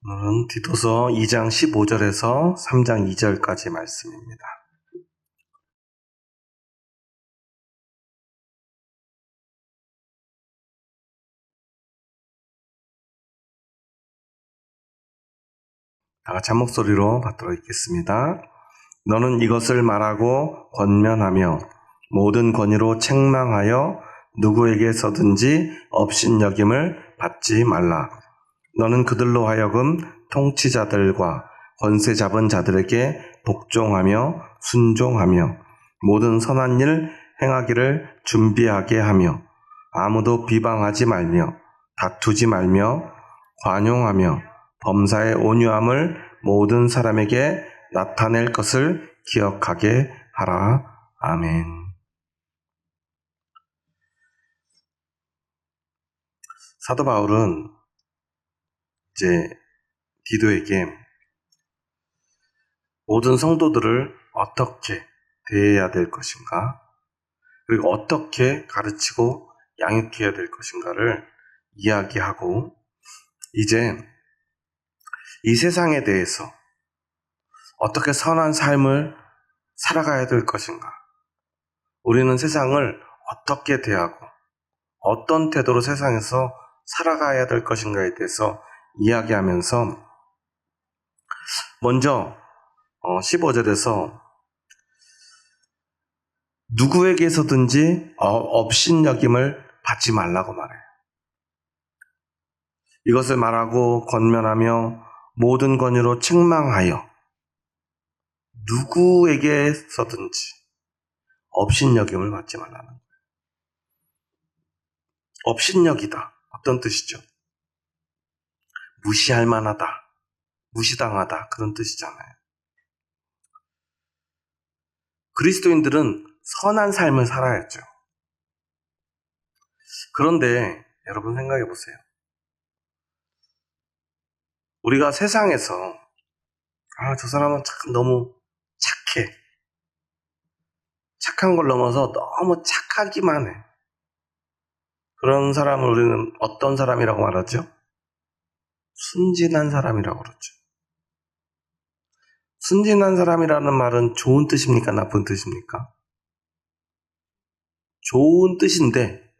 오늘은 디도서 2장 15절에서 3장 2절까지 말씀입니다. 다 같이 한 목소리로 받들어 읽겠습니다. 너는 이것을 말하고 권면하며 모든 권위로 책망하여 누구에게서든지 업신여김을 받지 말라. 너는 그들로 하여금 통치자들과 권세 잡은 자들에게 복종하며 순종하며 모든 선한 일 행하기를 준비하게 하며 아무도 비방하지 말며 다투지 말며 관용하며 범사의 온유함을 모든 사람에게 나타낼 것을 기억하게 하라. 아멘. 사도 바울은 이제 디도에게 모든 성도들을 어떻게 대해야 될 것인가, 그리고 어떻게 가르치고 양육해야 될 것인가를 이야기하고, 이제 이 세상에 대해서 어떻게 선한 삶을 살아가야 될 것인가, 우리는 세상을 어떻게 대하고 어떤 태도로 세상에서 살아가야 될 것인가에 대해서 이야기하면서, 먼저 15절에서 누구에게서든지 업신여김을 받지 말라고 말해요. 이것을 말하고 권면하며 모든 권위로 책망하여 누구에게서든지 업신여김을 받지 말라는 거예요. 업신여기다. 어떤 뜻이죠? 무시할 만하다, 무시당하다, 그런 뜻이잖아요. 그리스도인들은 선한 삶을 살아야죠. 그런데 여러분 생각해 보세요. 우리가 세상에서 저 사람은 참 너무 착해, 착한 걸 넘어서 너무 착하기만 해, 그런 사람을 우리는 어떤 사람이라고 말하죠? 순진한 사람이라고 그러죠. 순진한 사람이라는 말은 좋은 뜻입니까? 나쁜 뜻입니까? 좋은 뜻인데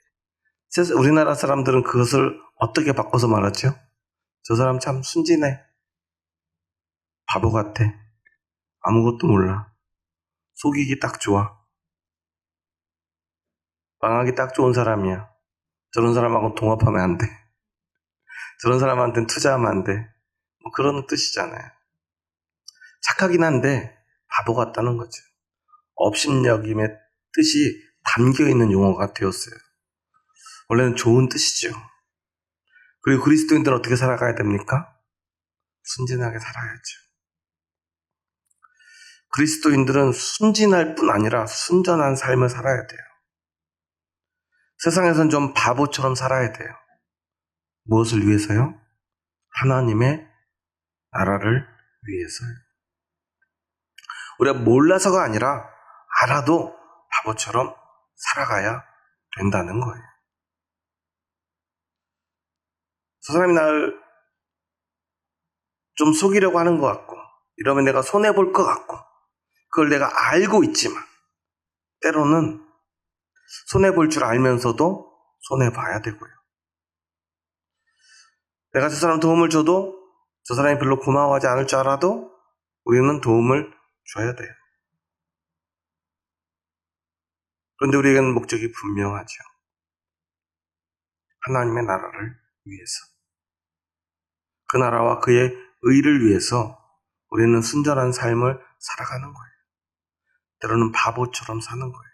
우리나라 사람들은 그것을 어떻게 바꿔서 말하죠? 저 사람 참 순진해, 바보 같아, 아무것도 몰라, 속이기 딱 좋아, 망하기 딱 좋은 사람이야, 저런 사람하고 동업하면 안 돼, 저런 사람한테는 투자하면 안 돼, 뭐 그런 뜻이잖아요. 착하긴 한데 바보 같다는 거죠. 업신여김의 뜻이 담겨있는 용어가 되었어요. 원래는 좋은 뜻이죠. 그리고 그리스도인들은 어떻게 살아가야 됩니까? 순진하게 살아야죠. 그리스도인들은 순진할 뿐 아니라 순전한 삶을 살아야 돼요. 세상에선 좀 바보처럼 살아야 돼요. 무엇을 위해서요? 하나님의 나라를 위해서요. 우리가 몰라서가 아니라 알아도 바보처럼 살아가야 된다는 거예요. 저 사람이 나를 좀 속이려고 하는 것 같고, 이러면 내가 손해볼 것 같고, 그걸 내가 알고 있지만 때로는 손해볼 줄 알면서도 손해봐야 되고요. 내가 저 사람 도움을 줘도 저 사람이 별로 고마워하지 않을 줄 알아도 우리는 도움을 줘야 돼요. 그런데 우리에게는 목적이 분명하죠. 하나님의 나라를 위해서, 그 나라와 그의 의를 위해서 우리는 순전한 삶을 살아가는 거예요. 때로는 바보처럼 사는 거예요.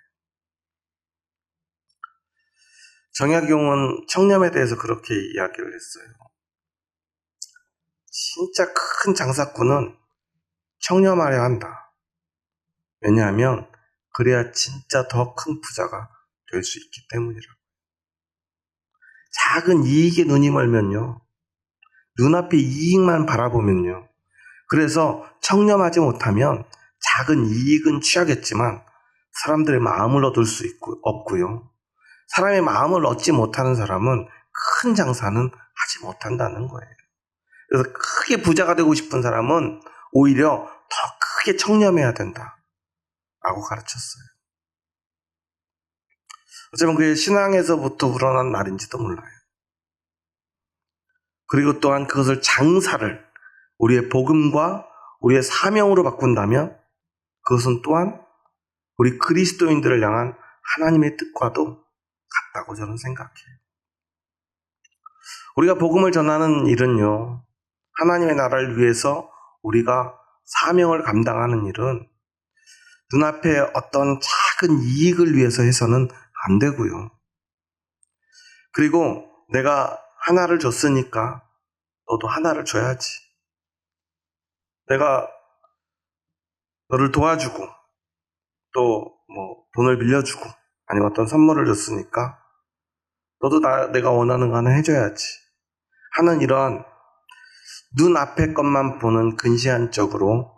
정약용은 청렴에 대해서 그렇게 이야기를 했어요. 진짜 큰 장사꾼은 청렴하려 한다. 왜냐하면 그래야 진짜 더 큰 부자가 될 수 있기 때문이라고. 작은 이익에 눈이 멀면요, 눈앞의 이익만 바라보면요, 그래서 청렴하지 못하면 작은 이익은 취하겠지만 사람들의 마음을 얻을 수 없고요, 사람의 마음을 얻지 못하는 사람은 큰 장사는 하지 못한다는 거예요. 그래서 크게 부자가 되고 싶은 사람은 오히려 더 크게 청렴해야 된다 라고 가르쳤어요. 어쩌면 그게 신앙에서부터 우러난 말인지도 몰라요. 그리고 또한 그것을 장사를 우리의 복음과 우리의 사명으로 바꾼다면 그것은 또한 우리 그리스도인들을 향한 하나님의 뜻과도 같다고 저는 생각해요. 우리가 복음을 전하는 일은요, 하나님의 나라를 위해서 우리가 사명을 감당하는 일은 눈앞에 어떤 작은 이익을 위해서 해서는 안 되고요. 그리고 내가 하나를 줬으니까 너도 하나를 줘야지. 내가 너를 도와주고 또 돈을 빌려주고 아니면 어떤 선물을 줬으니까 너도 내가 원하는 거 하나 해줘야지 하는 이러한 눈앞의 것만 보는 근시안적으로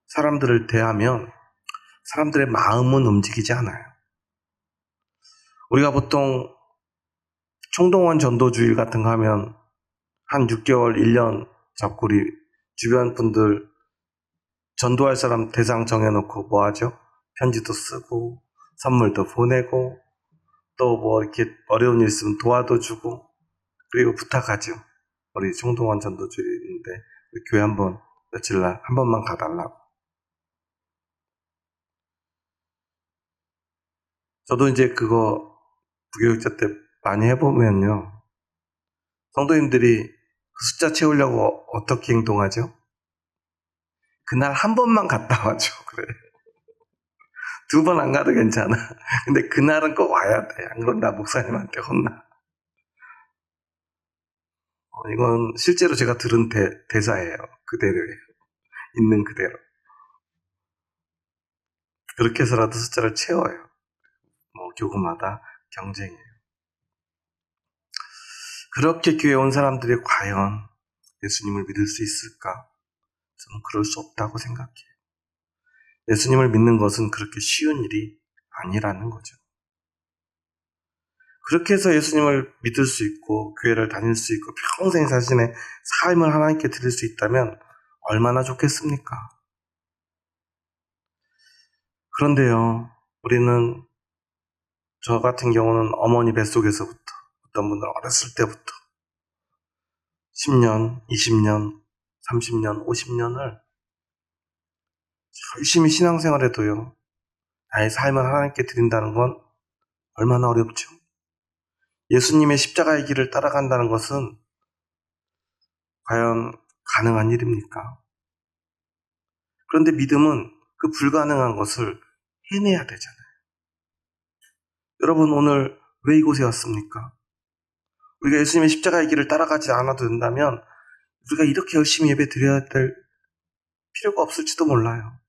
사람들을 대하면 사람들의 마음은 움직이지 않아요. 우리가 보통 총동원 전도주일 같은 거 하면 한 6개월, 1년 잡고 우리 주변 분들 전도할 사람 대상 정해놓고 뭐 하죠? 편지도 쓰고 선물도 보내고 또 이렇게 어려운 일 있으면 도와도 주고 그리고 부탁하죠. 우리 총동원 전도주일인데 우리 교회 한번 며칠 날 한 번만 가달라고. 저도 이제 그거 부교육자 때 많이 해보면요. 성도님들이 그 숫자 채우려고 어떻게 행동하죠? 그날 한 번만 갔다 와줘. 그래. 2번 안 가도 괜찮아. 근데 그날은 꼭 와야 돼. 안 그러면 나 목사님한테 혼나. 이건 실제로 제가 들은 대사예요. 그대로예요. 있는 그대로. 그렇게 해서라도 숫자를 채워요. 교구마다 경쟁이에요. 그렇게 교회 온 사람들이 과연 예수님을 믿을 수 있을까? 저는 그럴 수 없다고 생각해요. 예수님을 믿는 것은 그렇게 쉬운 일이 아니라는 거죠. 그렇게 해서 예수님을 믿을 수 있고 교회를 다닐 수 있고 평생 자신의 삶을 하나님께 드릴 수 있다면 얼마나 좋겠습니까? 그런데요, 우리는 저 같은 경우는 어머니 뱃속에서부터 어떤 분들 어렸을 때부터 10년, 20년, 30년, 50년을 열심히 신앙생활해도요, 나의 삶을 하나님께 드린다는 건 얼마나 어렵죠. 예수님의 십자가의 길을 따라간다는 것은 과연 가능한 일입니까? 그런데 믿음은 그 불가능한 것을 해내야 되잖아요. 여러분 오늘 왜 이곳에 왔습니까? 우리가 예수님의 십자가의 길을 따라가지 않아도 된다면 우리가 이렇게 열심히 예배 드려야 될 필요가 없을지도 몰라요.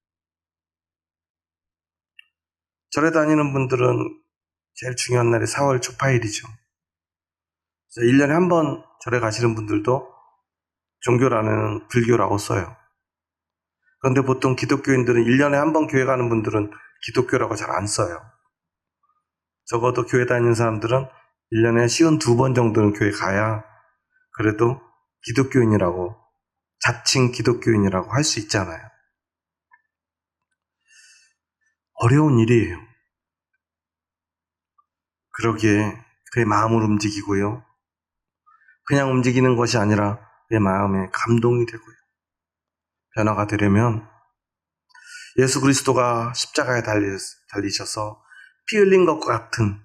절에 다니는 분들은 제일 중요한 날이 4월 초파일이죠. 1년에 한 번 절에 가시는 분들도 종교라는 불교라고 써요. 그런데 보통 기독교인들은 1년에 한 번 교회 가는 분들은 기독교라고 잘 안 써요. 적어도 교회 다니는 사람들은 1년에 쉬운 2번 정도는 교회 가야 그래도 기독교인이라고, 자칭 기독교인이라고 할 수 있잖아요. 어려운 일이에요. 그러기에 그의 마음을 움직이고요. 그냥 움직이는 것이 아니라 내 마음에 감동이 되고요. 변화가 되려면 예수 그리스도가 십자가에 달리셔서 피 흘린 것과 같은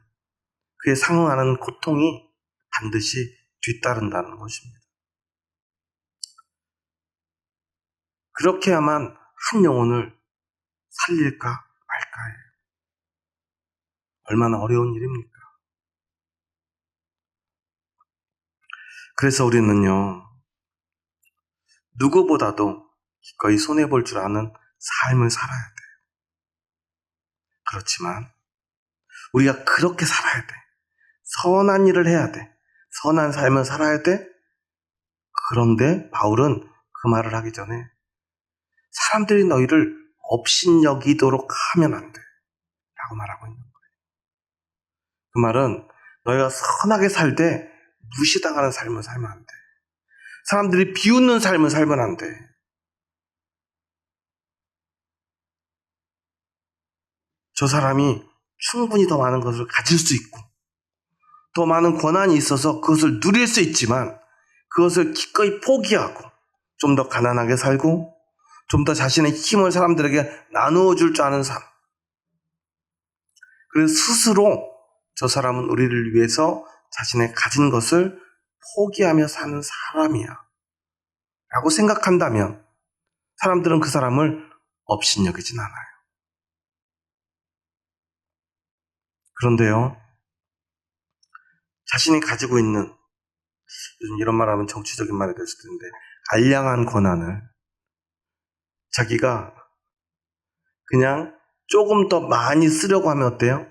그에 상응하는 고통이 반드시 뒤따른다는 것입니다. 그렇게야만 한 영혼을 살릴까 말까예요. 얼마나 어려운 일입니까? 그래서 우리는요, 누구보다도 기꺼이 손해볼 줄 아는 삶을 살아야 돼요. 그렇지만 우리가 그렇게 살아야 돼. 선한 일을 해야 돼. 선한 삶을 살아야 돼. 그런데 바울은 그 말을 하기 전에 사람들이 너희를 업신여기도록 하면 안 돼. 라고 말하고 있는 거예요. 그 말은 너희가 선하게 살 때 무시당하는 삶을 살면 안 돼. 사람들이 비웃는 삶을 살면 안 돼. 저 사람이 충분히 더 많은 것을 가질 수 있고 더 많은 권한이 있어서 그것을 누릴 수 있지만 그것을 기꺼이 포기하고 좀 더 가난하게 살고 좀 더 자신의 힘을 사람들에게 나누어 줄 줄 아는 삶. 그래서 스스로 저 사람은 우리를 위해서 자신의 가진 것을 포기하며 사는 사람이야 라고 생각한다면 사람들은 그 사람을 업신여기진 않아요. 그런데요, 자신이 가지고 있는, 요즘 이런 말하면 정치적인 말이 될 수도 있는데, 알량한 권한을 자기가 그냥 조금 더 많이 쓰려고 하면 어때요?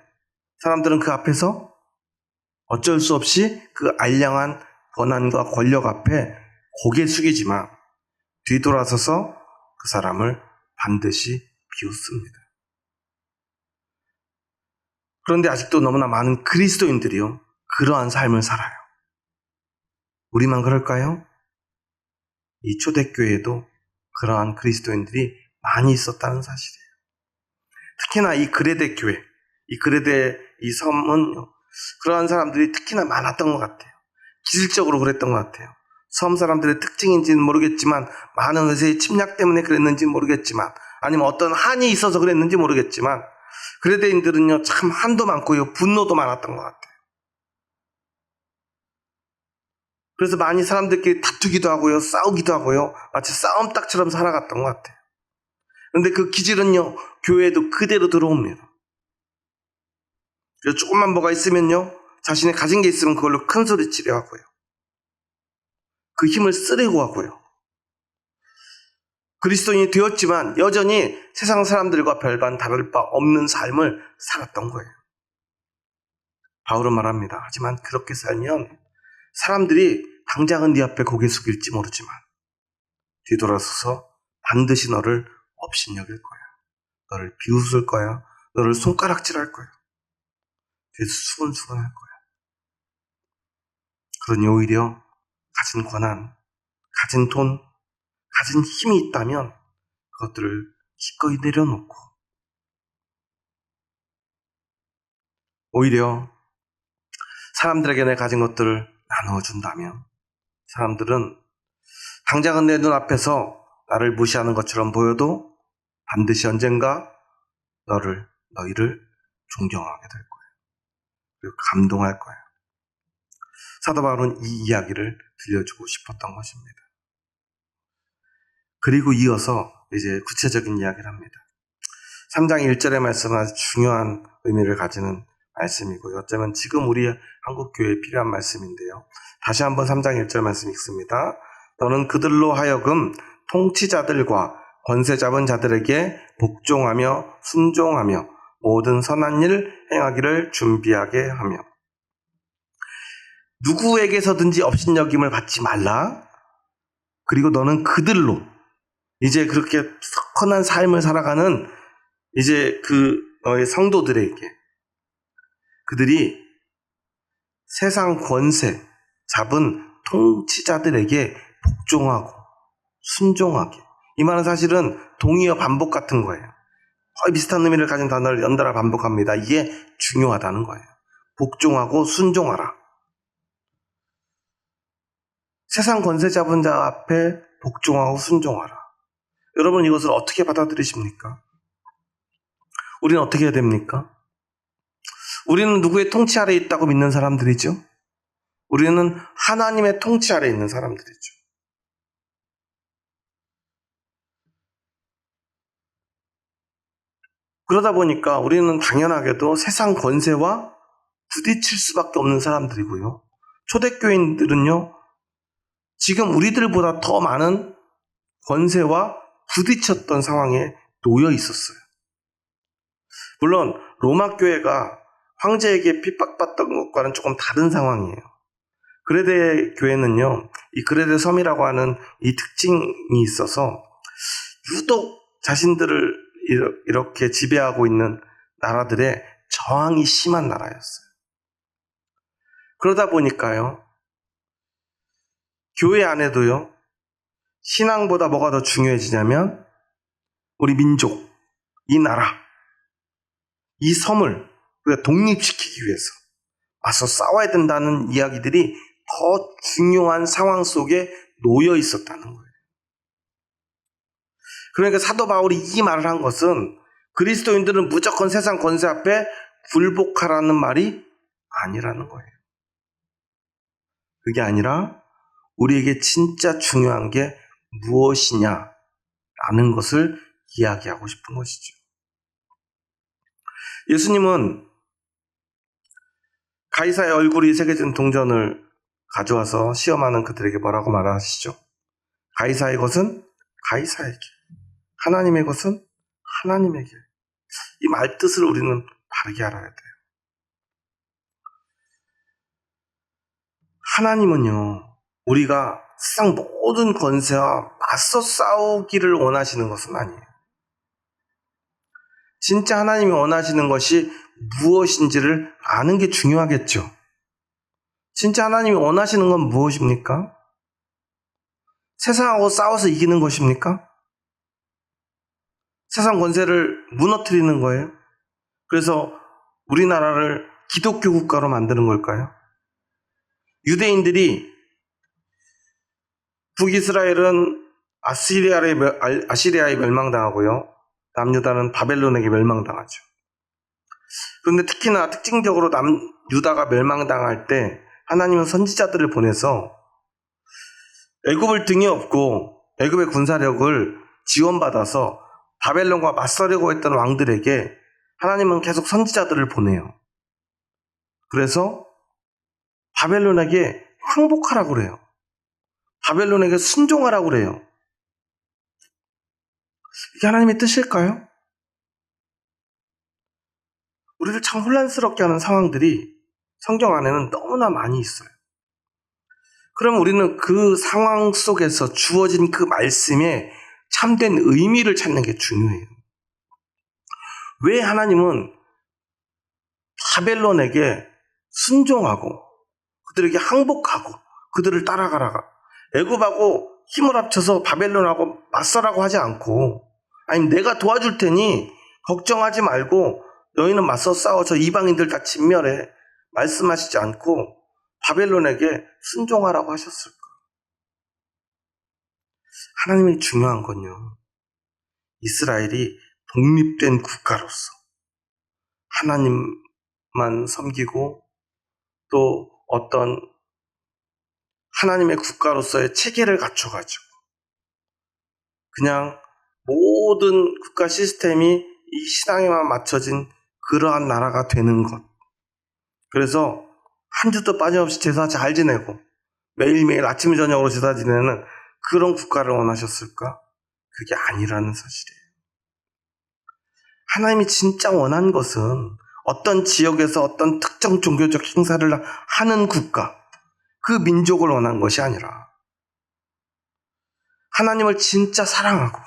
사람들은 그 앞에서 어쩔 수 없이 그 알량한 권한과 권력 앞에 고개 숙이지만 뒤돌아서서 그 사람을 반드시 비웃습니다. 그런데 아직도 너무나 많은 그리스도인들이요, 그러한 삶을 살아요. 우리만 그럴까요? 이 초대교회에도 그러한 그리스도인들이 많이 있었다는 사실이에요. 특히나 이 그레데 교회, 이 그레데 이 섬은 그러한 사람들이 특히나 많았던 것 같아요. 기술적으로 그랬던 것 같아요. 섬 사람들의 특징인지는 모르겠지만, 많은 의세의 침략 때문에 그랬는지는 모르겠지만, 아니면 어떤 한이 있어서 그랬는지 모르겠지만, 그레데인들은요, 참 한도 많고요, 분노도 많았던 것 같아요. 그래서 많이 사람들끼리 다투기도 하고요, 싸우기도 하고요, 마치 싸움닭처럼 살아갔던 것 같아요. 그런데 그 기질은요, 교회에도 그대로 들어옵니다. 그래서 조금만 뭐가 있으면요, 자신이 가진 게 있으면 그걸로 큰 소리 치려 하고요, 그 힘을 쓰려고 하고요. 그리스도인이 되었지만 여전히 세상 사람들과 별반 다를 바 없는 삶을 살았던 거예요. 바울은 말합니다. 하지만 그렇게 살면 사람들이 당장은 네 앞에 고개 숙일지 모르지만 뒤돌아서서 반드시 너를 업신여길 거야. 너를 비웃을 거야. 너를 손가락질할 거야. 뒤에서 수근수근할 거야. 그러니 오히려 가진 권한, 가진 돈, 가진 힘이 있다면 그것들을 기꺼이 내려놓고 오히려 사람들에게 내 가진 것들을 나누어준다면 사람들은 당장은 내 눈앞에서 나를 무시하는 것처럼 보여도 반드시 언젠가 너희를 존경하게 될 거예요. 그리고 감동할 거예요. 사도 바울은 이 이야기를 들려주고 싶었던 것입니다. 그리고 이어서 이제 구체적인 이야기를 합니다. 3장 1절의 말씀은 아주 중요한 의미를 가지는 말씀이고요. 어쩌면 지금 우리 한국교회에 필요한 말씀인데요. 다시 한번 3장 1절 말씀 읽습니다. 너는 그들로 하여금 통치자들과 권세 잡은 자들에게 복종하며 순종하며 모든 선한 일 행하기를 준비하게 하며 누구에게서든지 업신여김을 받지 말라. 그리고 너는 그들로 이제 그렇게 선한 삶을 살아가는 이제 너의 성도들에게 그들이 세상 권세 잡은 통치자들에게 복종하고 순종하게. 이 말은 사실은 동의어 반복 같은 거예요. 거의 비슷한 의미를 가진 단어를 연달아 반복합니다. 이게 중요하다는 거예요. 복종하고 순종하라. 세상 권세 잡은 자 앞에 복종하고 순종하라. 여러분 이것을 어떻게 받아들이십니까? 우리는 어떻게 해야 됩니까? 우리는 누구의 통치 아래에 있다고 믿는 사람들이죠. 우리는 하나님의 통치 아래에 있는 사람들이죠. 그러다 보니까 우리는 당연하게도 세상 권세와 부딪힐 수밖에 없는 사람들이고요. 초대교인들은요, 지금 우리들보다 더 많은 권세와 부딪혔던 상황에 놓여 있었어요. 물론 로마 교회가 황제에게 핍박받던 것과는 조금 다른 상황이에요. 그레데 교회는요, 이 그레데 섬이라고 하는 이 특징이 있어서 유독 자신들을 이렇게 지배하고 있는 나라들의 저항이 심한 나라였어요. 그러다 보니까요, 교회 안에도요, 신앙보다 뭐가 더 중요해지냐면 우리 민족, 이 나라, 이 섬을 우리가 독립시키기 위해서 맞서 싸워야 된다는 이야기들이 더 중요한 상황 속에 놓여 있었다는 거예요. 그러니까 사도 바울이 이 말을 한 것은 그리스도인들은 무조건 세상 권세 앞에 굴복하라는 말이 아니라는 거예요. 그게 아니라 우리에게 진짜 중요한 게 무엇이냐라는 것을 이야기하고 싶은 것이죠. 예수님은 가이사의 얼굴이 새겨진 동전을 가져와서 시험하는 그들에게 뭐라고 말하시죠? 가이사의 것은 가이사에게, 하나님의 것은 하나님에게. 이 말뜻을 우리는 바르게 알아야 돼요. 하나님은요, 우리가 세상 모든 권세와 맞서 싸우기를 원하시는 것은 아니에요. 진짜 하나님이 원하시는 것이 무엇인지를 아는 게 중요하겠죠. 진짜 하나님이 원하시는 건 무엇입니까? 세상하고 싸워서 이기는 것입니까? 세상 권세를 무너뜨리는 거예요? 그래서 우리나라를 기독교 국가로 만드는 걸까요? 유대인들이 북이스라엘은 아시리아에 멸망당하고요. 남유다는 바벨론에게 멸망당하죠. 그런데 특히나 특징적으로 남유다가 멸망당할 때 하나님은 선지자들을 보내서 애굽을 등에 업고 애굽의 군사력을 지원받아서 바벨론과 맞서려고 했던 왕들에게 하나님은 계속 선지자들을 보내요. 그래서 바벨론에게 항복하라고 그래요. 바벨론에게 순종하라고 그래요. 이게 하나님의 뜻일까요? 우리를 참 혼란스럽게 하는 상황들이 성경 안에는 너무나 많이 있어요. 그럼 우리는 그 상황 속에서 주어진 그 말씀에 참된 의미를 찾는 게 중요해요. 왜 하나님은 바벨론에게 순종하고 그들에게 항복하고 그들을 따라가라가 애굽하고 힘을 합쳐서 바벨론하고 맞서라고 하지 않고 아니 내가 도와줄 테니 걱정하지 말고 너희는 맞서 싸워 저 이방인들 다 진멸해 말씀하시지 않고 바벨론에게 순종하라고 하셨을까? 하나님이 중요한 건요. 이스라엘이 독립된 국가로서 하나님만 섬기고 또 어떤 하나님의 국가로서의 체계를 갖춰가지고 그냥 모든 국가 시스템이 이 신앙에만 맞춰진 그러한 나라가 되는 것. 그래서 한 주도 빠짐없이 제사 잘 지내고 매일매일 아침 저녁으로 제사 지내는 그런 국가를 원하셨을까? 그게 아니라는 사실이에요. 하나님이 진짜 원한 것은 어떤 지역에서 어떤 특정 종교적 행사를 하는 국가, 그 민족을 원한 것이 아니라 하나님을 진짜 사랑하고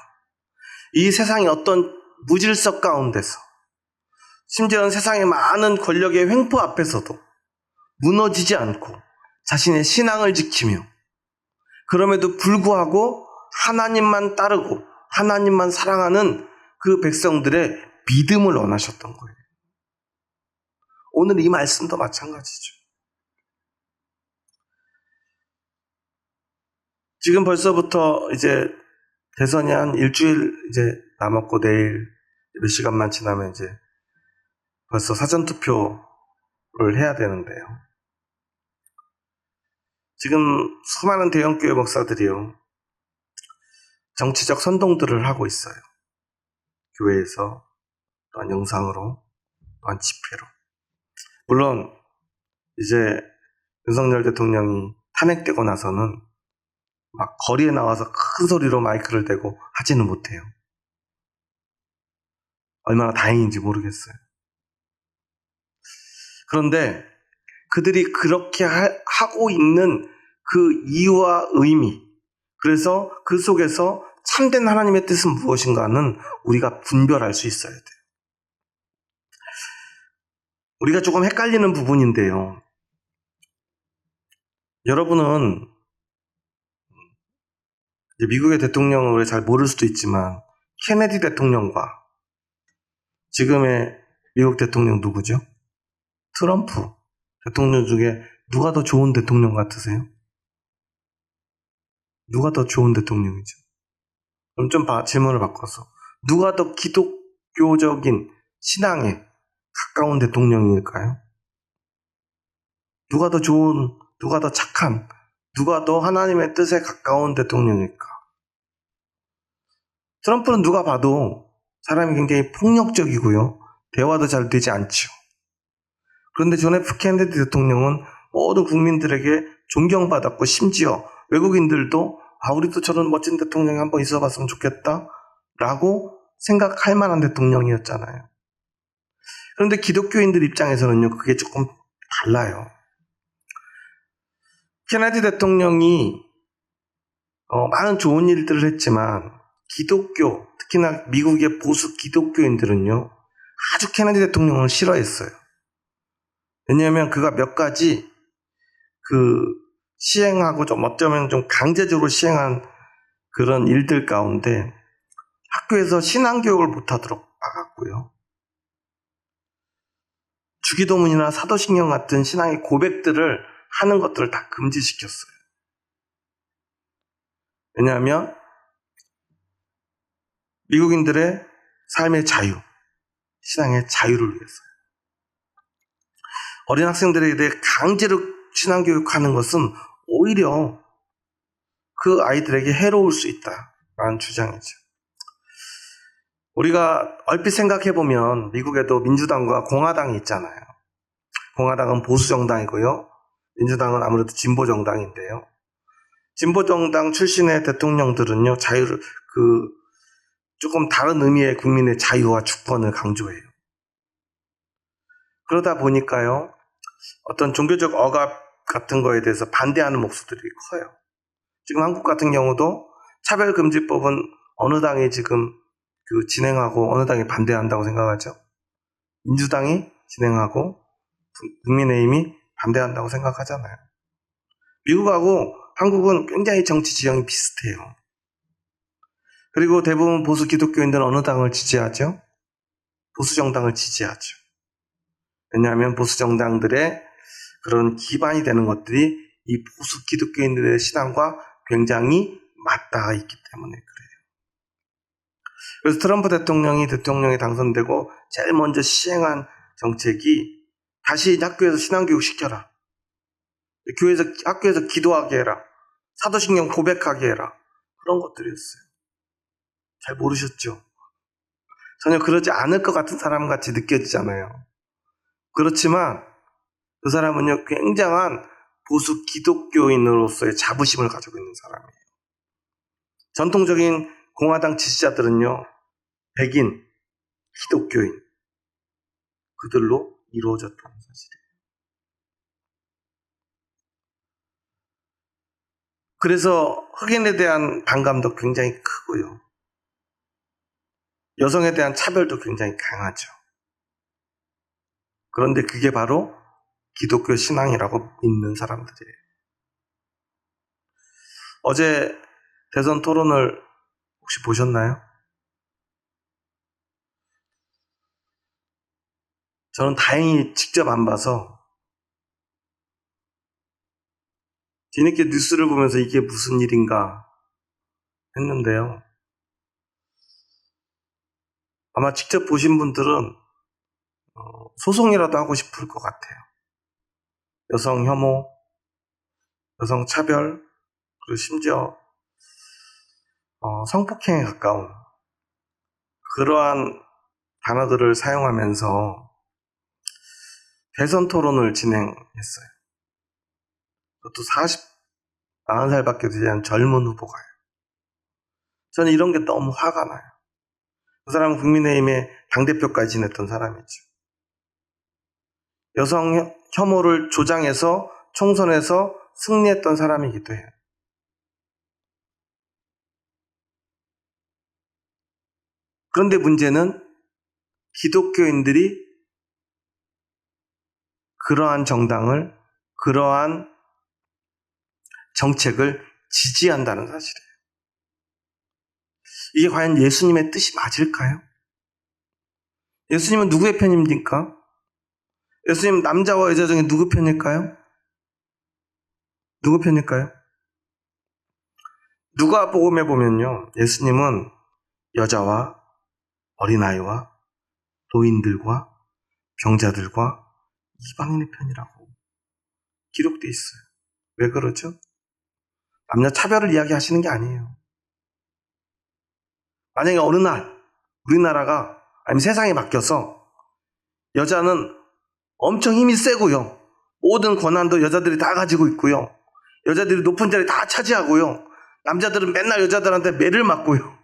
이 세상의 어떤 무질서 가운데서 심지어는 세상의 많은 권력의 횡포 앞에서도 무너지지 않고 자신의 신앙을 지키며 그럼에도 불구하고 하나님만 따르고 하나님만 사랑하는 그 백성들의 믿음을 원하셨던 거예요. 오늘 이 말씀도 마찬가지죠. 지금 벌써부터 이제 대선이 한 일주일 이제 남았고 내일 몇 시간만 지나면 이제 벌써 사전투표를 해야 되는데요. 지금 수많은 대형교회 목사들이요. 정치적 선동들을 하고 있어요. 교회에서 또한 영상으로 또한 집회로. 물론 이제 윤석열 대통령이 탄핵되고 나서는 막 거리에 나와서 큰 소리로 마이크를 대고 하지는 못해요. 얼마나 다행인지 모르겠어요. 그런데 그들이 그렇게 하고 있는 그 이유와 의미, 그래서 그 속에서 참된 하나님의 뜻은 무엇인가는 우리가 분별할 수 있어야 돼요. 우리가 조금 헷갈리는 부분인데요. 여러분은 미국의 대통령을 우리가 잘 모를 수도 있지만 케네디 대통령과 지금의 미국 대통령 누구죠? 트럼프 대통령 중에 누가 더 좋은 대통령 같으세요? 누가 더 좋은 대통령이죠? 그럼 좀 질문을 바꿔서 누가 더 기독교적인 신앙에 가까운 대통령일까요? 누가 더 좋은, 누가 더 착한, 누가 더 하나님의 뜻에 가까운 대통령일까? 트럼프는 누가 봐도 사람이 굉장히 폭력적이고요. 대화도 잘 되지 않죠. 그런데 존 F 케네디 대통령은 모든 국민들에게 존경받았고 심지어 외국인들도 우리도 저런 멋진 대통령이 한번 있어봤으면 좋겠다 라고 생각할 만한 대통령이었잖아요. 그런데 기독교인들 입장에서는요, 그게 조금 달라요. 케네디 대통령이 많은 좋은 일들을 했지만 기독교, 특히나 미국의 보수 기독교인들은요, 아주 케네디 대통령을 싫어했어요. 왜냐하면 그가 몇 가지 시행하고 좀 어쩌면 좀 강제적으로 시행한 그런 일들 가운데 학교에서 신앙교육을 못하도록 막았고요. 주기도문이나 사도신경 같은 신앙의 고백들을 하는 것들을 다 금지시켰어요. 왜냐하면 미국인들의 삶의 자유, 신앙의 자유를 위해서요. 어린 학생들에 대해 강제로 신앙교육하는 것은 오히려 그 아이들에게 해로울 수 있다라는 주장이죠. 우리가 얼핏 생각해보면 미국에도 민주당과 공화당이 있잖아요. 공화당은 보수정당이고요. 민주당은 아무래도 진보정당인데요. 진보정당 출신의 대통령들은요, 자유를, 조금 다른 의미의 국민의 자유와 주권을 강조해요. 그러다 보니까요, 어떤 종교적 억압 같은 거에 대해서 반대하는 목소리들이 커요. 지금 한국 같은 경우도 차별금지법은 어느 당이 지금 진행하고 어느 당이 반대한다고 생각하죠? 민주당이 진행하고 국민의힘이 반대한다고 생각하잖아요. 미국하고 한국은 굉장히 정치 지형이 비슷해요. 그리고 대부분 보수 기독교인들은 어느 당을 지지하죠? 보수 정당을 지지하죠. 왜냐하면 보수 정당들의 그런 기반이 되는 것들이 이 보수 기독교인들의 신앙과 굉장히 맞닿아 있기 때문에 그래요. 그래서 트럼프 대통령이 당선되고 제일 먼저 시행한 정책이 다시 학교에서 신앙교육 시켜라. 학교에서 기도하게 해라. 사도신경 고백하게 해라. 그런 것들이었어요. 잘 모르셨죠? 전혀 그러지 않을 것 같은 사람 같이 느껴지잖아요. 그렇지만 그 사람은요, 굉장한 보수 기독교인으로서의 자부심을 가지고 있는 사람이에요. 전통적인 공화당 지지자들은요, 백인, 기독교인, 그들로 이루어졌다는 사실이에요. 그래서 흑인에 대한 반감도 굉장히 크고요. 여성에 대한 차별도 굉장히 강하죠. 그런데 그게 바로 기독교 신앙이라고 믿는 사람들이에요. 어제 대선 토론을 혹시 보셨나요? 저는 다행히 직접 안 봐서 뒤늦게 뉴스를 보면서 이게 무슨 일인가 했는데요. 아마 직접 보신 분들은 소송이라도 하고 싶을 것 같아요. 여성 혐오, 여성 차별, 그리고 심지어 성폭행에 가까운 그러한 단어들을 사용하면서 대선 토론을 진행했어요. 그것도 40살밖에 되지 않은 젊은 후보가요. 저는 이런 게 너무 화가 나요. 그 사람은 국민의힘의 당대표까지 지냈던 사람이죠. 여성 혐오를 조장해서 총선에서 승리했던 사람이기도 해요. 그런데 문제는 기독교인들이 그러한 정당을, 그러한 정책을 지지한다는 사실이에요. 이게 과연 예수님의 뜻이 맞을까요? 예수님은 누구의 편입니까? 예수님 남자와 여자 중에 누구 편일까요? 누구 편일까요? 누가복음에 보면요, 예수님은 여자와 어린아이와 노인들과 병자들과 이방인의 편이라고 기록되어 있어요. 왜 그러죠? 남녀 차별을 이야기하시는 게 아니에요. 만약에 어느 날 우리나라가 아니면 세상이 바뀌어서 여자는 엄청 힘이 세고요, 모든 권한도 여자들이 다 가지고 있고요, 여자들이 높은 자리 다 차지하고요, 남자들은 맨날 여자들한테 매를 맞고요,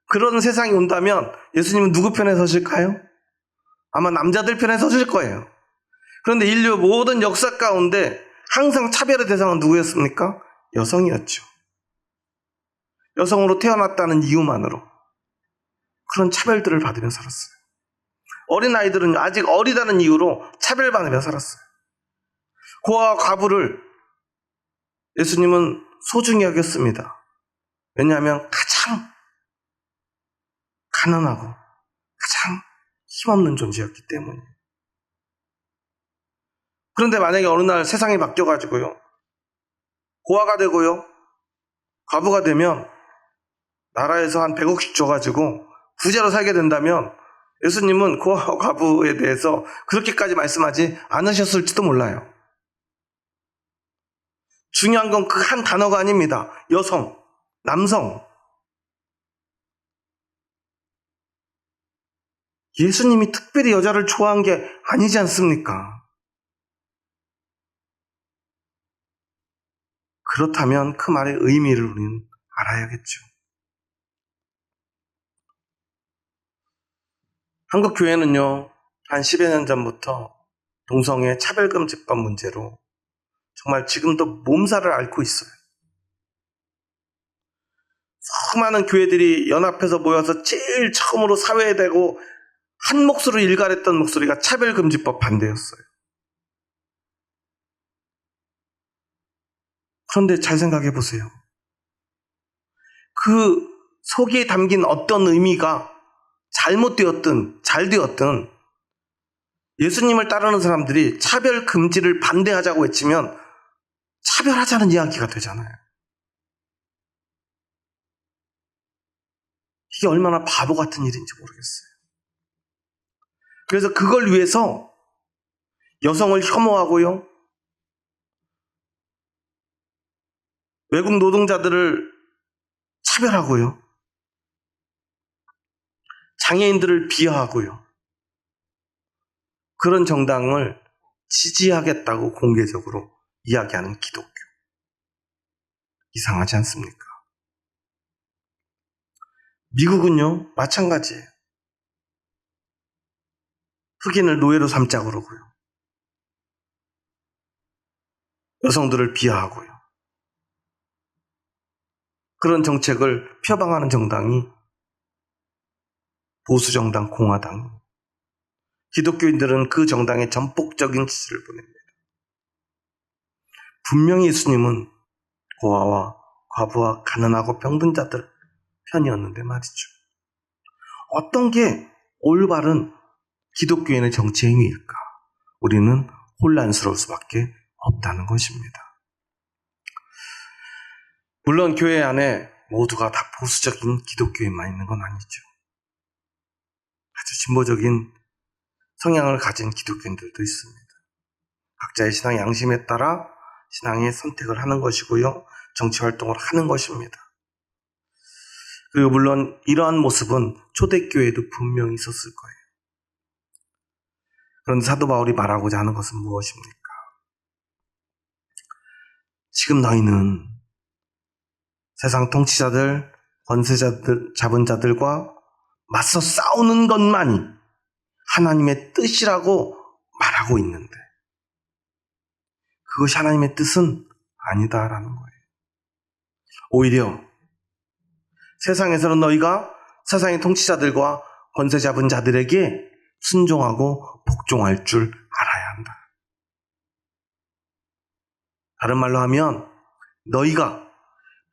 그런 세상이 온다면 예수님은 누구 편에 서실까요? 아마 남자들 편에 서실 거예요. 그런데 인류 모든 역사 가운데 항상 차별의 대상은 누구였습니까? 여성이었죠. 여성으로 태어났다는 이유만으로 그런 차별들을 받으며 살았어요. 어린아이들은 아직 어리다는 이유로 차별받으며 살았어요. 고아와 과부를 예수님은 소중히 여겼습니다. 왜냐하면 가장 가난하고 가장 힘없는 존재였기 때문이에요. 그런데 만약에 어느 날 세상이 바뀌어가지고요, 고아가 되고요, 과부가 되면 나라에서 한 100억씩 줘가지고 부자로 살게 된다면 예수님은 고아와 과부에 대해서 그렇게까지 말씀하지 않으셨을지도 몰라요. 중요한 건 그 한 단어가 아닙니다. 여성, 남성. 예수님이 특별히 여자를 좋아한 게 아니지 않습니까? 그렇다면 그 말의 의미를 우리는 알아야겠죠. 한국 교회는요, 한 10여 년 전부터 동성애 차별금지법 문제로 정말 지금도 몸살을 앓고 있어요. 수많은 교회들이 연합해서 모여서 제일 처음으로 사회에 대고 한 목소리로 일갈했던 목소리가 차별금지법 반대였어요. 그런데 잘 생각해 보세요. 그 속에 담긴 어떤 의미가 잘못되었든 잘되었든 예수님을 따르는 사람들이 차별 금지를 반대하자고 외치면 차별하자는 이야기가 되잖아요. 이게 얼마나 바보 같은 일인지 모르겠어요. 그래서 그걸 위해서 여성을 혐오하고요, 외국 노동자들을 차별하고요, 장애인들을 비하하고요, 그런 정당을 지지하겠다고 공개적으로 이야기하는 기독교. 이상하지 않습니까? 미국은요, 마찬가지예요. 흑인을 노예로 삼자 그러고요, 여성들을 비하하고요, 그런 정책을 표방하는 정당이 보수정당 공화당입니다. 기독교인들은 그 정당에 전폭적인 지지를 보냅니다. 분명히 예수님은 고아와 과부와 가난하고 병든 자들 편이었는데 말이죠. 어떤 게 올바른 기독교인의 정치 행위일까? 우리는 혼란스러울 수밖에 없다는 것입니다. 물론 교회 안에 모두가 다 보수적인 기독교인만 있는 건 아니죠. 아주 진보적인 성향을 가진 기독교인들도 있습니다. 각자의 신앙의 양심에 따라 신앙의 선택을 하는 것이고요, 정치활동을 하는 것입니다. 그리고 물론 이러한 모습은 초대교회에도 분명히 있었을 거예요. 그런데 사도 바울이 말하고자 하는 것은 무엇입니까? 지금 너희는 세상 통치자들, 권세자들, 잡은 자들과 맞서 싸우는 것만이 하나님의 뜻이라고 말하고 있는데 그것이 하나님의 뜻은 아니다라는 거예요. 오히려 세상에서는 너희가 세상의 통치자들과 권세 잡은 자들에게 순종하고 복종할 줄 알아야 한다. 다른 말로 하면 너희가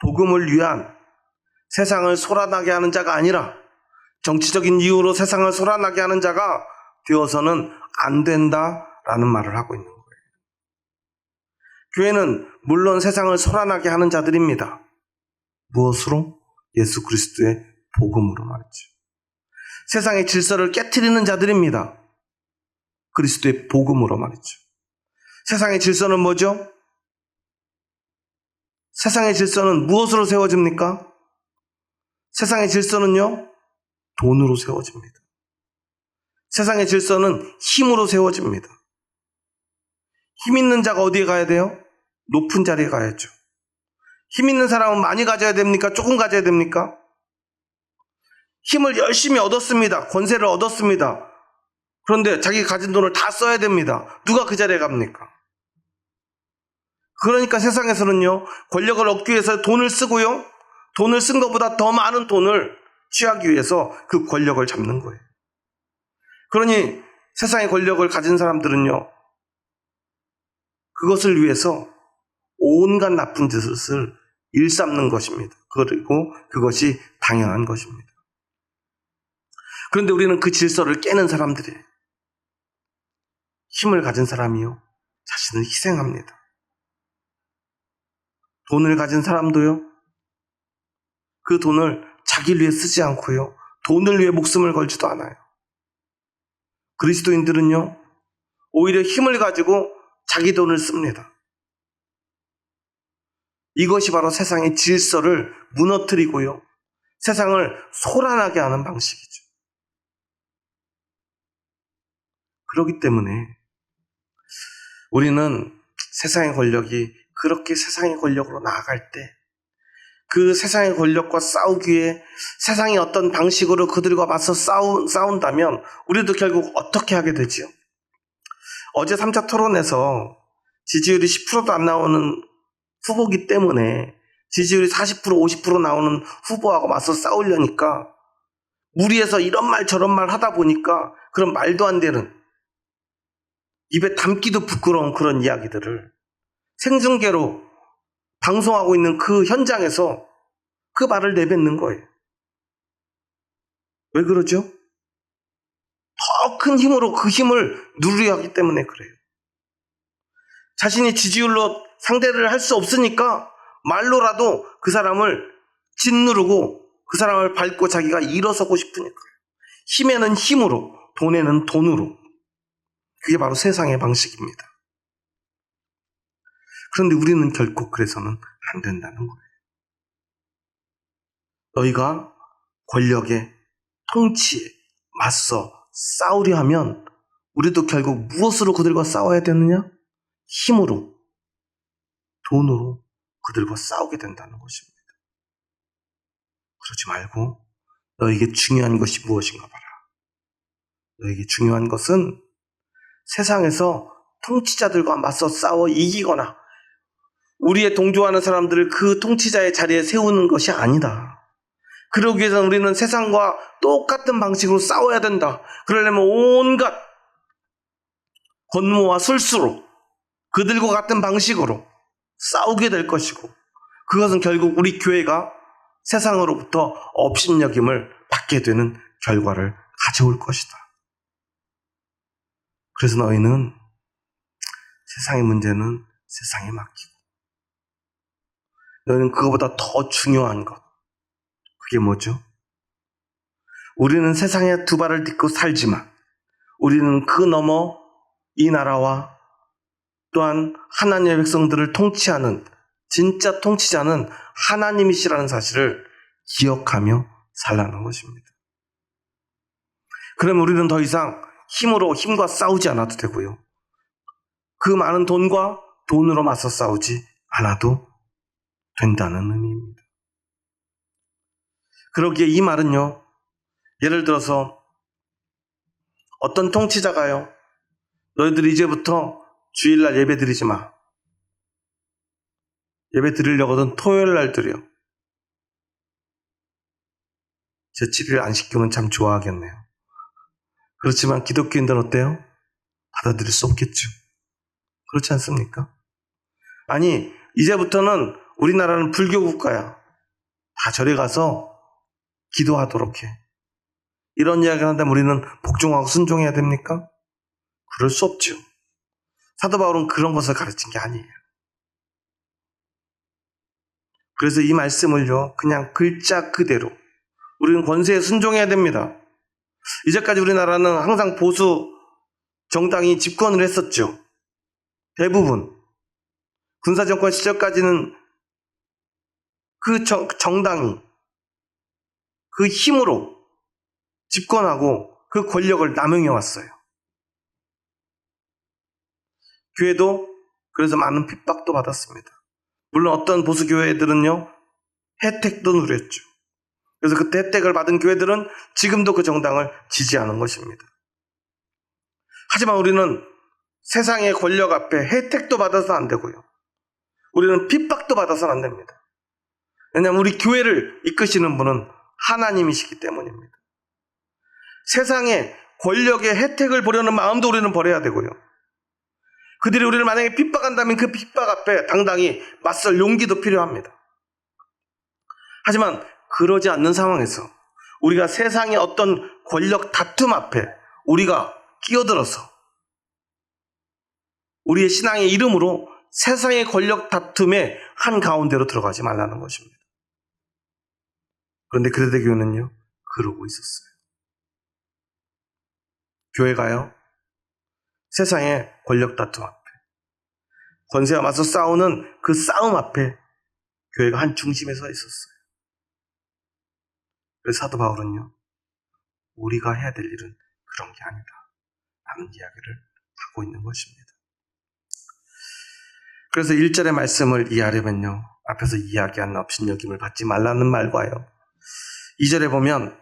복음을 위한 세상을 소란하게 하는 자가 아니라 정치적인 이유로 세상을 소란하게 하는 자가 되어서는 안 된다라는 말을 하고 있는 거예요. 교회는 물론 세상을 소란하게 하는 자들입니다. 무엇으로? 예수 그리스도의 복음으로 말이죠. 세상의 질서를 깨트리는 자들입니다. 그리스도의 복음으로 말이죠. 세상의 질서는 뭐죠? 세상의 질서는 무엇으로 세워집니까? 세상의 질서는요, 돈으로 세워집니다. 세상의 질서는 힘으로 세워집니다. 힘 있는 자가 어디에 가야 돼요? 높은 자리에 가야죠. 힘 있는 사람은 많이 가져야 됩니까? 조금 가져야 됩니까? 힘을 열심히 얻었습니다. 권세를 얻었습니다. 그런데 자기 가진 돈을 다 써야 됩니다. 누가 그 자리에 갑니까? 그러니까 세상에서는요, 권력을 얻기 위해서 돈을 쓰고요, 돈을 쓴 것보다 더 많은 돈을 취하기 위해서 그 권력을 잡는 거예요. 그러니 세상의 권력을 가진 사람들은요, 그것을 위해서 온갖 나쁜 짓을 일삼는 것입니다. 그리고 그것이 당연한 것입니다. 그런데 우리는 그 질서를 깨는 사람들이에요. 힘을 가진 사람이요, 자신을 희생합니다. 돈을 가진 사람도요, 그 돈을 자기를 위해 쓰지 않고요, 돈을 위해 목숨을 걸지도 않아요. 그리스도인들은요, 오히려 힘을 가지고 자기 돈을 씁니다. 이것이 바로 세상의 질서를 무너뜨리고요, 세상을 소란하게 하는 방식이죠. 그렇기 때문에 우리는 세상의 권력이 그렇게 세상의 권력으로 나아갈 때, 그 세상의 권력과 싸우기 위해 세상의 어떤 방식으로 그들과 맞서 싸운다면 우리도 결국 어떻게 하게 되지요? 어제 3차 토론에서 지지율이 10%도 안 나오는 후보기 때문에 지지율이 40% 50% 나오는 후보하고 맞서 싸우려니까 무리해서 이런 말 저런 말 하다 보니까 그런 말도 안 되는, 입에 담기도 부끄러운 그런 이야기들을 생중계로 방송하고 있는 그 현장에서 그 말을 내뱉는 거예요. 왜 그러죠? 더 큰 힘으로 그 힘을 누리려 하기 때문에 그래요. 자신이 지지율로 상대를 할 수 없으니까 말로라도 그 사람을 짓누르고 그 사람을 밟고 자기가 일어서고 싶으니까요. 힘에는 힘으로, 돈에는 돈으로. 그게 바로 세상의 방식입니다. 그런데 우리는 결코 그래서는 안 된다는 거예요. 너희가 권력의 통치에 맞서 싸우려 하면 우리도 결국 무엇으로 그들과 싸워야 되느냐? 힘으로, 돈으로 그들과 싸우게 된다는 것입니다. 그러지 말고 너에게 중요한 것이 무엇인가 봐라. 너에게 중요한 것은 세상에서 통치자들과 맞서 싸워 이기거나 우리의 동조하는 사람들을 그 통치자의 자리에 세우는 것이 아니다. 그러기 위해서는 우리는 세상과 똑같은 방식으로 싸워야 된다. 그러려면 온갖 권모와 술수로 그들과 같은 방식으로 싸우게 될 것이고, 그것은 결국 우리 교회가 세상으로부터 업신여김을 받게 되는 결과를 가져올 것이다. 그래서 너희는 세상의 문제는 세상에 맡기고, 너희는 그거보다 더 중요한 것, 그게 뭐죠? 우리는 세상에 두 발을 딛고 살지만 우리는 그 너머 이 나라와 또한 하나님의 백성들을 통치하는 진짜 통치자는 하나님이시라는 사실을 기억하며 살라는 것입니다. 그러면 우리는 더 이상 힘과 싸우지 않아도 되고요, 그 많은 돈과 돈으로 맞서 싸우지 않아도 된다는 의미입니다. 그러기에 이 말은요, 예를 들어서 어떤 통치자가요, 너희들 이제부터 주일날 예배 드리지 마. 예배 드리려거든 토요일날 드려. 제 7일 안식교는 참 좋아하겠네요. 그렇지만 기독교인들은 어때요? 받아들일 수 없겠죠. 그렇지 않습니까? 아니, 이제부터는 우리나라는 불교 국가야. 다 절에 가서 기도하도록 해. 이런 이야기를 한다면 우리는 복종하고 순종해야 됩니까? 그럴 수 없죠. 사도 바울은 그런 것을 가르친 게 아니에요. 그래서 이 말씀을요, 그냥 글자 그대로 우리는 권세에 순종해야 됩니다. 이제까지 우리나라는 항상 보수 정당이 집권을 했었죠. 대부분. 군사정권 시절까지는 그 정당이 그 힘으로 집권하고 그 권력을 남용해 왔어요. 교회도 그래서 많은 핍박도 받았습니다. 물론 어떤 보수 교회들은요, 혜택도 누렸죠. 그래서 그때 혜택을 받은 교회들은 지금도 그 정당을 지지하는 것입니다. 하지만 우리는 세상의 권력 앞에 혜택도 받아서 안 되고요. 우리는 핍박도 받아서는 안 됩니다. 왜냐하면 우리 교회를 이끄시는 분은 하나님이시기 때문입니다. 세상의 권력의 혜택을 보려는 마음도 우리는 버려야 되고요. 그들이 우리를 만약에 핍박한다면 그 핍박 앞에 당당히 맞설 용기도 필요합니다. 하지만 그러지 않는 상황에서 우리가 세상의 어떤 권력 다툼 앞에 우리가 끼어들어서 우리의 신앙의 이름으로 세상의 권력 다툼의 한가운데로 들어가지 말라는 것입니다. 그런데 그레데교회는요, 그러고 있었어요. 교회가요, 세상의 권력 다툼 앞에, 권세와 맞서 싸우는 그 싸움 앞에 교회가 한 중심에 서 있었어요. 그래서 사도 바울은요, 우리가 해야 될 일은 그런 게 아니다 라는 이야기를 하고 있는 것입니다. 그래서 1절의 말씀을 이해하려면요, 앞에서 이야기한 업신여김을 받지 말라는 말과요, 2절에 보면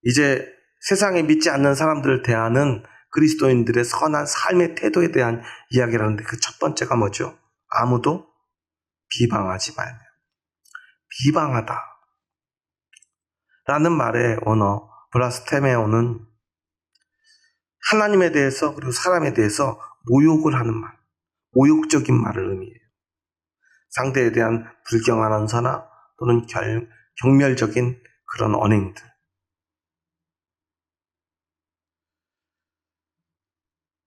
이제 세상에 믿지 않는 사람들을 대하는 그리스도인들의 선한 삶의 태도에 대한 이야기를 하는데 그 첫 번째가 뭐죠? 아무도 비방하지 말며. 비방하다 라는 말의 언어 블라스테메오는 하나님에 대해서 그리고 사람에 대해서 모욕을 하는 말, 모욕적인 말을 의미해요. 상대에 대한 불경한 언사나 또는 경멸적인 그런 언행들.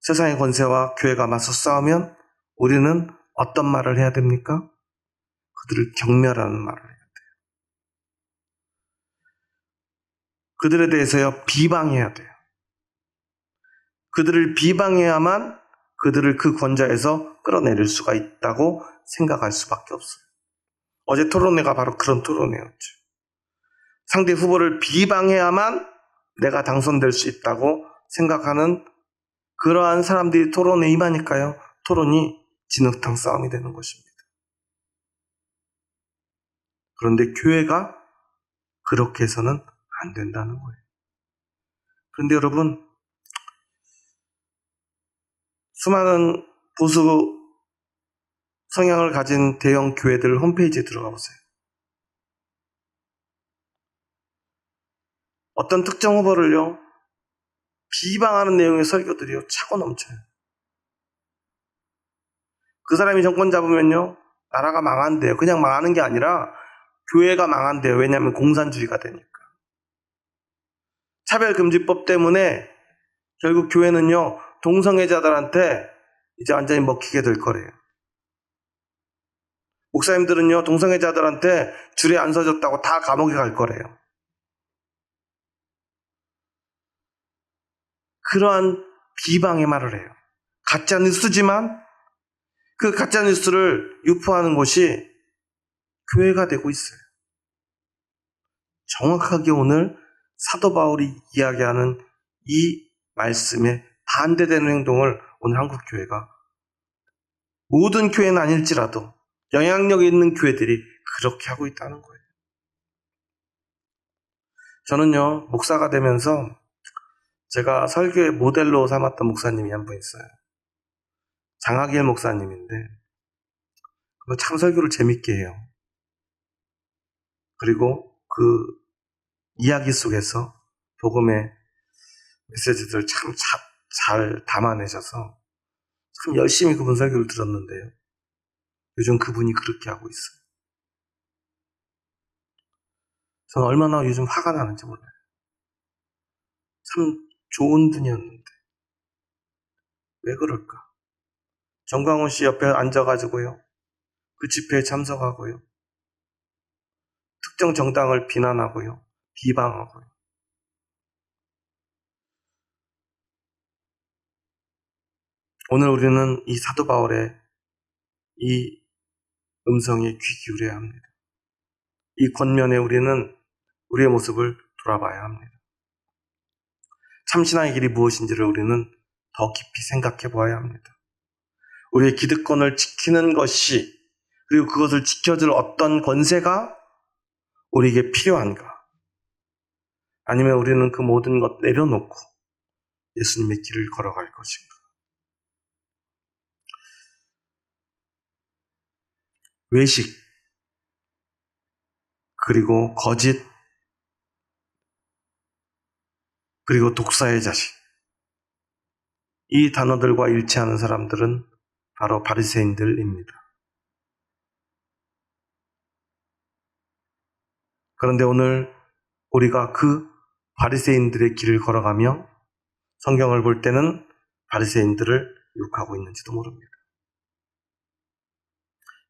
세상의 권세와 교회가 맞서 싸우면 우리는 어떤 말을 해야 됩니까? 그들을 경멸하는 말을 해야 돼요. 그들에 대해서요, 비방해야 돼요. 그들을 비방해야만 그들을 그 권좌에서 끌어내릴 수가 있다고 생각할 수밖에 없어요. 어제 토론회가 바로 그런 토론회였죠. 상대 후보를 비방해야만 내가 당선될 수 있다고 생각하는 그러한 사람들이 토론에 임하니까요, 토론이 진흙탕 싸움이 되는 것입니다. 그런데 교회가 그렇게 해서는 안 된다는 거예요. 그런데 여러분, 수많은 보수 성향을 가진 대형 교회들 홈페이지에 들어가 보세요. 어떤 특정 후보를요, 비방하는 내용의 설교들이요, 차고 넘쳐요. 그 사람이 정권 잡으면요, 나라가 망한대요. 그냥 망하는 게 아니라 교회가 망한대요. 왜냐하면 공산주의가 되니까. 차별금지법 때문에 결국 교회는요, 동성애자들한테 이제 완전히 먹히게 될 거래요. 목사님들은요, 동성애자들한테 줄에 안 서줬다고 다 감옥에 갈 거래요. 그러한 비방의 말을 해요. 가짜 뉴스지만 그 가짜 뉴스를 유포하는 곳이 교회가 되고 있어요. 정확하게 오늘 사도 바울이 이야기하는 이 말씀에 반대되는 행동을 오늘 한국 교회가, 모든 교회는 아닐지라도 영향력 있는 교회들이 그렇게 하고 있다는 거예요. 저는요, 목사가 되면서 제가 설교의 모델로 삼았던 목사님이 한 분 있어요. 장하길 목사님인데 참 설교를 재밌게 해요. 그리고 그 이야기 속에서 복음의 메시지들을 참 잘 담아내셔서 참 열심히 그분 설교를 들었는데요, 요즘 그분이 그렇게 하고 있어요. 저는 얼마나 요즘 화가 나는지 몰라요. 참 좋은 분이었는데 왜 그럴까? 정광훈 씨 옆에 앉아가지고요, 그 집회에 참석하고요, 특정 정당을 비난하고요, 비방하고요. 오늘 우리는 이 사도 바울의 이 음성에 귀 기울여야 합니다. 이 권면에 우리는 우리의 모습을 돌아봐야 합니다. 참신앙의 길이 무엇인지를 우리는 더 깊이 생각해 보아야 합니다. 우리의 기득권을 지키는 것이, 그리고 그것을 지켜줄 어떤 권세가 우리에게 필요한가? 아니면 우리는 그 모든 것 내려놓고 예수님의 길을 걸어갈 것인가? 외식, 그리고 거짓, 그리고 독사의 자식. 이 단어들과 일치하는 사람들은 바로 바리새인들입니다. 그런데 오늘 우리가 그 바리새인들의 길을 걸어가며 성경을 볼 때는 바리새인들을 욕하고 있는지도 모릅니다.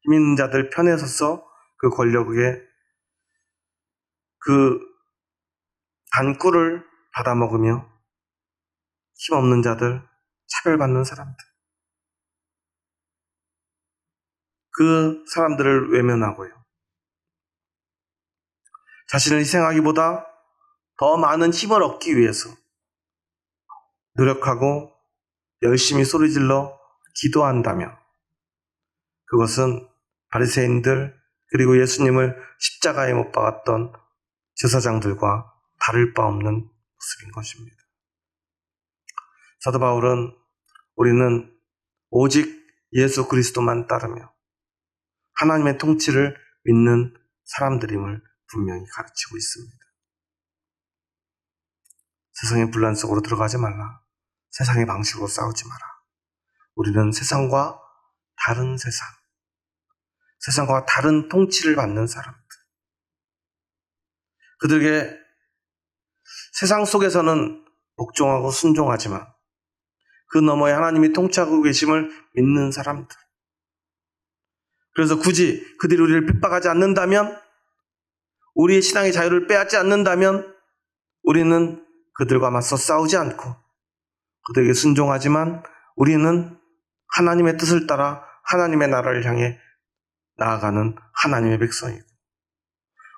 힘 있는 자들 편에 서서 그 권력에 그 단꿀을 받아먹으며 힘없는 자들, 차별받는 사람들, 그 사람들을 외면하고요, 자신을 희생하기보다 더 많은 힘을 얻기 위해서 노력하고 열심히 소리질러 기도한다면 그것은 바리새인들, 그리고 예수님을 십자가에 못 박았던 제사장들과 다를 바 없는 모습인 것입니다. 사도 바울은 우리는 오직 예수 그리스도만 따르며 하나님의 통치를 믿는 사람들임을 분명히 가르치고 있습니다. 세상의 분란 속으로 들어가지 말라. 세상의 방식으로 싸우지 마라. 우리는 세상과 다른 세상, 세상과 다른 통치를 받는 사람들, 그들에게 세상 속에서는 복종하고 순종하지만 그 너머에 하나님이 통치하고 계심을 믿는 사람들, 그래서 굳이 그들이 우리를 핍박하지 않는다면, 우리의 신앙의 자유를 빼앗지 않는다면 우리는 그들과 맞서 싸우지 않고 그들에게 순종하지만 우리는 하나님의 뜻을 따라 하나님의 나라를 향해 나아가는 하나님의 백성이고,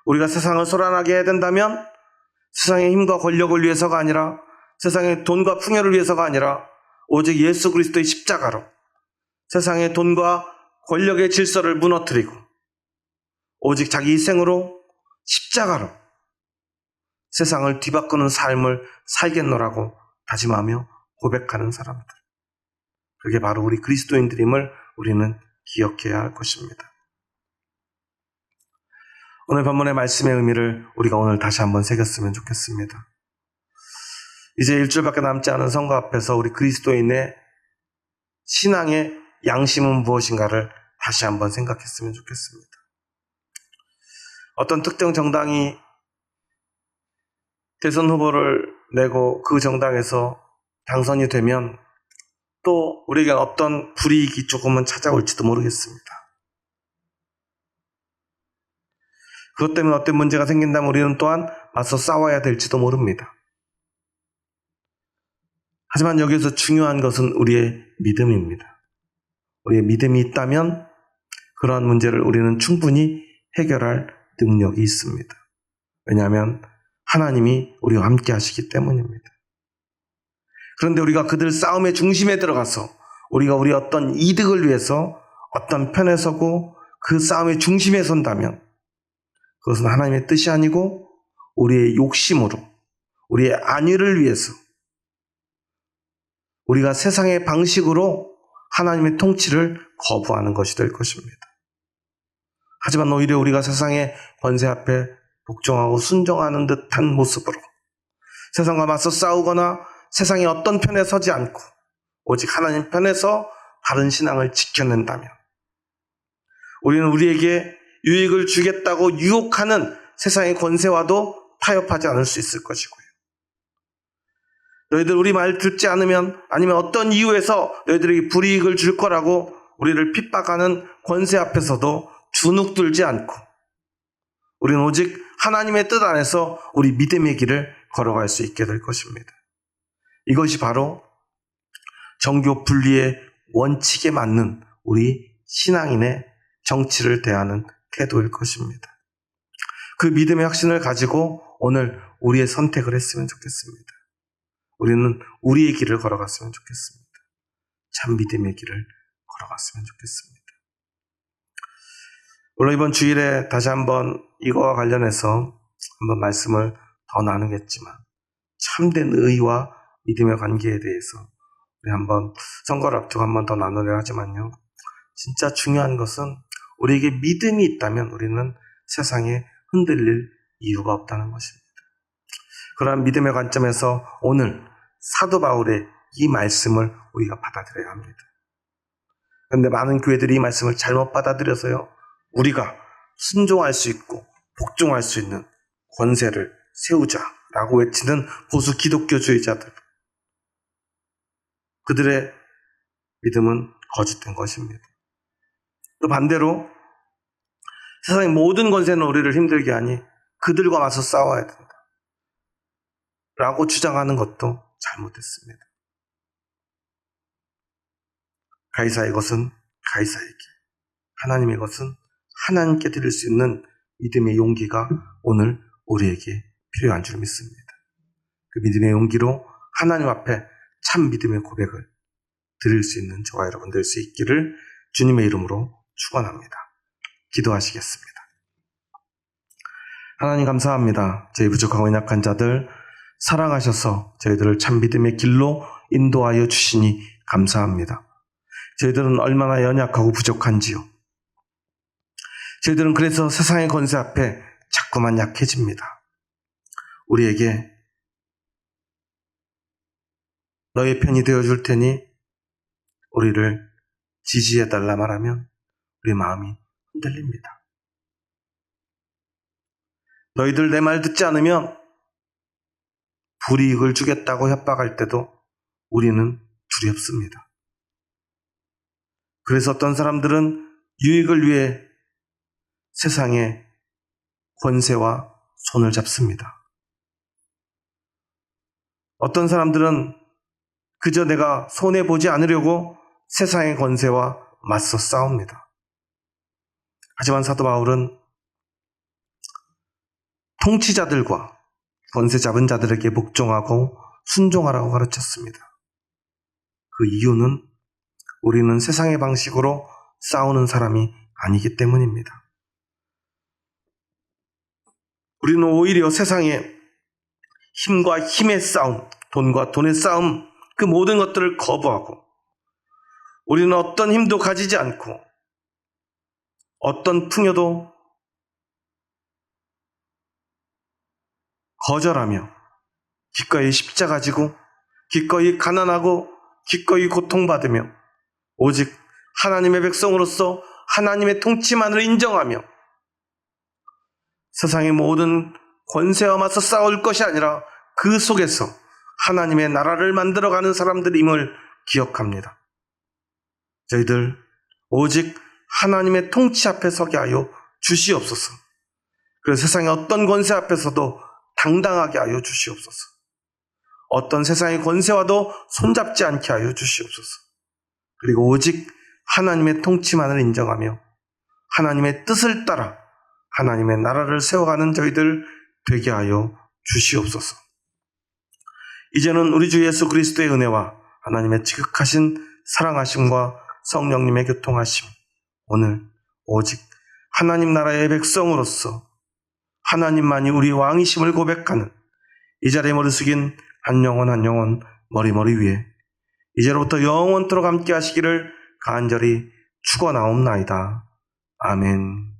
우리가 세상을 소란하게 해야 된다면 세상의 힘과 권력을 위해서가 아니라, 세상의 돈과 풍요를 위해서가 아니라 오직 예수 그리스도의 십자가로 세상의 돈과 권력의 질서를 무너뜨리고 오직 자기 희생으로 십자가로 세상을 뒤바꾸는 삶을 살겠노라고 다짐하며 고백하는 사람들, 그게 바로 우리 그리스도인들임을 우리는 기억해야 할 것입니다. 오늘 본문의 말씀의 의미를 우리가 오늘 다시 한번 새겼으면 좋겠습니다. 이제 일주일밖에 남지 않은 선거 앞에서 우리 그리스도인의 신앙의 양심은 무엇인가를 다시 한번 생각했으면 좋겠습니다. 어떤 특정 정당이 대선 후보를 내고 그 정당에서 당선이 되면 또 우리에게 어떤 불이익이 조금은 찾아올지도 모르겠습니다. 그것 때문에 어떤 문제가 생긴다면 우리는 또한 맞서 싸워야 될지도 모릅니다. 하지만 여기서 중요한 것은 우리의 믿음입니다. 우리의 믿음이 있다면 그러한 문제를 우리는 충분히 해결할 능력이 있습니다. 왜냐하면 하나님이 우리와 함께 하시기 때문입니다. 그런데 우리가 그들 싸움의 중심에 들어가서 우리가 우리 어떤 이득을 위해서 어떤 편에 서고 그 싸움의 중심에 선다면 그것은 하나님의 뜻이 아니고 우리의 욕심으로, 우리의 안위를 위해서, 우리가 세상의 방식으로 하나님의 통치를 거부하는 것이 될 것입니다. 하지만 오히려 우리가 세상의 권세 앞에 복종하고 순종하는 듯한 모습으로 세상과 맞서 싸우거나 세상의 어떤 편에 서지 않고 오직 하나님 편에서 바른 신앙을 지켜낸다면 우리는 우리에게 유익을 주겠다고 유혹하는 세상의 권세와도 타협하지 않을 수 있을 것이고요. 너희들 우리 말 듣지 않으면, 아니면 어떤 이유에서 너희들에게 불이익을 줄 거라고 우리를 핍박하는 권세 앞에서도 주눅들지 않고 우리는 오직 하나님의 뜻 안에서 우리 믿음의 길을 걸어갈 수 있게 될 것입니다. 이것이 바로 정교 분리의 원칙에 맞는 우리 신앙인의 정치를 대하는 태도일 것입니다. 그 믿음의 확신을 가지고 오늘 우리의 선택을 했으면 좋겠습니다. 우리는 우리의 길을 걸어갔으면 좋겠습니다. 참 믿음의 길을 걸어갔으면 좋겠습니다. 물론 이번 주일에 다시 한번 이거와 관련해서 한번 말씀을 더 나누겠지만, 참된 의와 믿음의 관계에 대해서 우리 한번 선거를 앞두고 한번 더 나누려 하지만요, 진짜 중요한 것은 우리에게 믿음이 있다면 우리는 세상에 흔들릴 이유가 없다는 것입니다. 그러한 믿음의 관점에서 오늘 사도 바울의 이 말씀을 우리가 받아들여야 합니다. 그런데 많은 교회들이 이 말씀을 잘못 받아들여서요, 우리가 순종할 수 있고 복종할 수 있는 권세를 세우자라고 외치는 보수 기독교주의자들, 그들의 믿음은 거짓된 것입니다. 또 반대로 세상의 모든 권세는 우리를 힘들게 하니 그들과 맞서 싸워야 된다 라고 주장하는 것도 잘못됐습니다. 가이사의 것은 가이사에게, 하나님의 것은 하나님께 드릴 수 있는 믿음의 용기가 오늘 우리에게 필요한 줄 믿습니다. 그 믿음의 용기로 하나님 앞에 참 믿음의 고백을 드릴 수 있는 저와 여러분 될 수 있기를 주님의 이름으로 축원합니다. 기도하시겠습니다. 하나님 감사합니다. 저희 부족하고 연약한 자들 사랑하셔서 저희들을 참 믿음의 길로 인도하여 주시니 감사합니다. 저희들은 얼마나 연약하고 부족한지요. 저희들은 그래서 세상의 권세 앞에 자꾸만 약해집니다. 우리에게 너의 편이 되어줄 테니 우리를 지지해달라 말하면 우리 마음이 흔들립니다. 너희들 내 말 듣지 않으면 불이익을 주겠다고 협박할 때도 우리는 두렵습니다. 그래서 어떤 사람들은 유익을 위해 세상의 권세와 손을 잡습니다. 어떤 사람들은 그저 내가 손해보지 않으려고 세상의 권세와 맞서 싸웁니다. 하지만 사도 바울은 통치자들과 권세 잡은 자들에게 복종하고 순종하라고 가르쳤습니다. 그 이유는 우리는 세상의 방식으로 싸우는 사람이 아니기 때문입니다. 우리는 오히려 세상의 힘과 힘의 싸움, 돈과 돈의 싸움, 그 모든 것들을 거부하고 우리는 어떤 힘도 가지지 않고 어떤 풍요도 거절하며 기꺼이 십자가 지고 기꺼이 가난하고 기꺼이 고통받으며 오직 하나님의 백성으로서 하나님의 통치만을 인정하며 세상의 모든 권세와 맞서 싸울 것이 아니라 그 속에서 하나님의 나라를 만들어가는 사람들임을 기억합니다. 저희들 오직 하나님의 통치 앞에 서게 하여 주시옵소서. 그래서 세상의 어떤 권세 앞에서도 당당하게 하여 주시옵소서. 어떤 세상의 권세와도 손잡지 않게 하여 주시옵소서. 그리고 오직 하나님의 통치만을 인정하며 하나님의 뜻을 따라 하나님의 나라를 세워가는 저희들 되게 하여 주시옵소서. 이제는 우리 주 예수 그리스도의 은혜와 하나님의 지극하신 사랑하심과 성령님의 교통하심, 오늘 오직 하나님 나라의 백성으로서 하나님만이 우리 왕이심을 고백하는 이 자리에 머리 숙인 한 영혼 한 영혼 머리 위에 이제로부터 영원토록 함께 하시기를 간절히 축원하옵나이다. 아멘.